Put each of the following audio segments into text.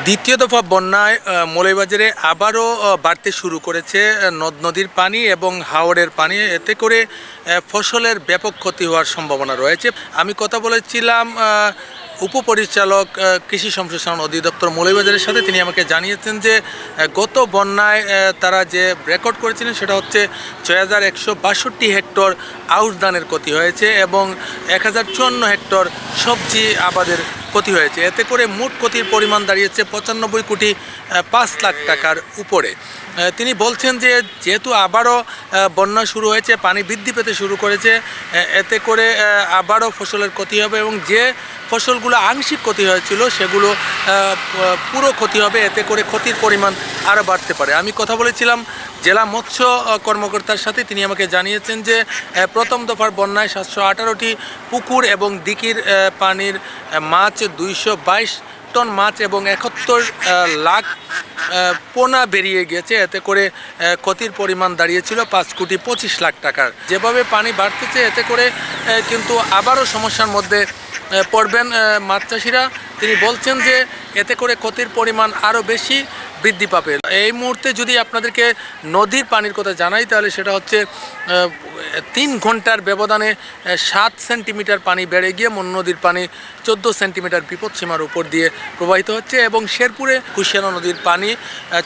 দ্বিতীয় দফা বন্যায় মৌলভীবাজারে আবারও বাড়তে শুরু করেছে নদ নদীর পানি এবং হাওরের পানি। এতে করে ফসলের ব্যাপক ক্ষতি হওয়ার সম্ভাবনা রয়েছে। আমি কথা বলেছিলাম উপপরিচালক কৃষি সম্প্রসারণ অধিদপ্তর মৌলভীবাজারের সাথে। তিনি আমাকে জানিয়েছেন যে গত বন্যায় তারা যে রেকর্ড করেছিলেন সেটা হচ্ছে ৬,১৬২ হেক্টর আউশ ধানের ক্ষতি হয়েছে এবং ১,০৫৪ হেক্টর সবজি আবাদের ক্ষতি হয়েছে। এতে করে মোট ক্ষতির পরিমাণ দাঁড়িয়েছে ৯৫,৫,০০,০০০ টাকার উপরে। তিনি বলছেন যে যেহেতু আবারও বন্যা শুরু হয়েছে, পানি বৃদ্ধি পেতে শুরু করেছে, এতে করে আবারও ফসলের ক্ষতি হবে এবং যে ফসলগুলো আংশিক ক্ষতি হয়েছিল সেগুলো পুরো ক্ষতি হবে। এতে করে ক্ষতির পরিমাণ আরও বাড়তে পারে। আমি কথা বলেছিলাম জেলা মৎস্য কর্মকর্তার সাথে। তিনি আমাকে জানিয়েছেন যে প্রথম দফার বন্যায় ৭১৮টি পুকুর এবং দিকির পানির মাছ, ২২২ টন মাছ এবং ৭১ লাখ পোনা বেরিয়ে গেছে। এতে করে ক্ষতির পরিমাণ দাঁড়িয়েছিল ৫,২৫,০০,০০০ টাকার। যেভাবে পানি বাড়তেছে এতে করে কিন্তু আবারও সমস্যার মধ্যে পড়বেন মাছ চাষিরা। তিনি বলছেন যে এতে করে ক্ষতির পরিমাণ আরও বেশি বৃদ্ধি পাবে। এই মুহূর্তে যদি আপনাদেরকে নদীর পানির কথা জানাই তাহলে সেটা হচ্ছে ৩ ঘন্টার ব্যবধানে ৭ সেন্টিমিটার পানি বেড়ে গিয়ে মন নদীর পানি ১৪ সেন্টিমিটার বিপদসীমার উপর দিয়ে প্রবাহিত হচ্ছে এবং শেরপুরে কুশিয়ারা নদীর পানি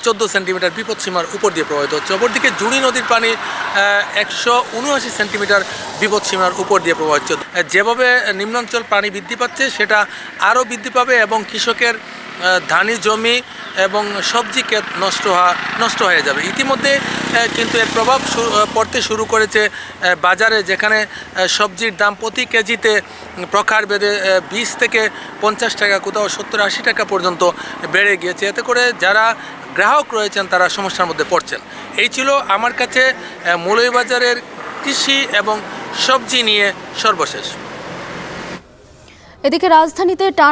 ১৪ সেন্টিমিটার বিপদসীমার উপর দিয়ে প্রবাহিত হচ্ছে। অপরদিকে জুড়ি নদীর পানি ১৭৯ সেন্টিমিটার বিপদসীমার উপর দিয়ে প্রবাহিত হচ্ছে। যেভাবে নিম্নাঞ্চল পানি বৃদ্ধি পাচ্ছে সেটা আরও বৃদ্ধি পাবে এবং কৃষকের ধানি জমি এবং সবজি ক্ষেত নষ্ট হয়ে যাবে। ইতিমধ্যে কিন্তু এর প্রভাব পড়তে শুরু করেছে বাজারে, যেখানে সবজির দাম প্রতি কেজিতে প্রকার ভেদে ২০ থেকে ৫০ টাকা, কোথাও ৭০-৮০ টাকা পর্যন্ত বেড়ে গিয়েছে। এতে করে যারা গ্রাহক রয়েছেন তারা সমস্যার মধ্যে পড়ছেন। এই ছিল আমার কাছে মৌলভীবাজারের কৃষি এবং সবজি নিয়ে সর্বশেষ। এদিকে রাজধানীতে টান